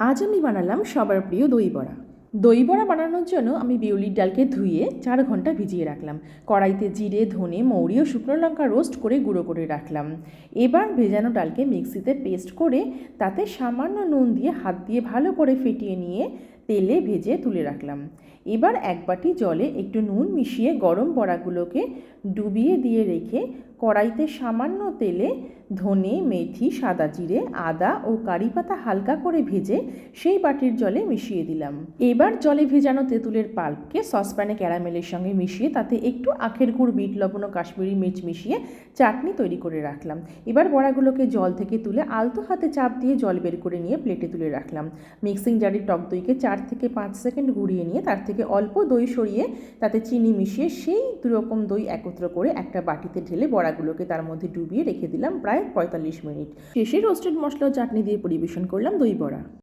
আজ আমি বানালাম সবার প্রিয় দই বড়া। দই বড়া বানানোর জন্য আমি বিউলির ডালকে ধুয়ে 4 ঘন্টা ভিজিয়ে রাখলাম। কড়াইতে জিরে, ধনে, মৌরি ও শুকনো লঙ্কা রোস্ট করে গুঁড়ো করে রাখলাম। এবার ভেজানো ডালকে মিক্সিতে পেস্ট করে তাতে সামান্য নুন দিয়ে হাত দিয়ে ভালো করে ফেটিয়ে নিয়ে তেলে ভেজে তুলে রাখলাম। এবার এক বাটি জলে একটু নুন মিশিয়ে গরম বড়াগুলোকে ডুবিয়ে দিয়ে রেখে কড়াইতে সামান্য তেলে ধনে, মেথি, সাদা জিরে, আদা ও কারি পাতা হালকা করে ভেজে সেই বাটির জলে মিশিয়ে দিলাম। এবার জলে ভেজানো তেঁতুলের পাল্পকে সসপ্যানে ক্যারামেলের সঙ্গে মিশিয়ে তাতে একটু আখের গুড়, বিট লবণ ও কাশ্মীরি মির্চ মিশিয়ে চাটনি তৈরি করে রাখলাম। এবার বড়াগুলোকে জল থেকে তুলে আলতো হাতে চাপ দিয়ে জল বের করে নিয়ে প্লেটে তুলে রাখলাম। মিক্সিং জারে টক দইকে 4 থেকে 5 সেকেন্ড ঘুরিয়ে নিয়ে তার থেকে অল্প দই সরিয়ে তাতে চিনি মিশিয়ে সেই দুরকম দই একত্র করে একটা বাটিতে ঢেলে বড়াগুলোকে তার মধ্যে ডুবিয়ে রেখে দিলাম প্রায় 45 মিনিট। শেষে রোস্টেড মশলা ও চাটনি দিয়ে পরিবেশন করলাম দই বড়া।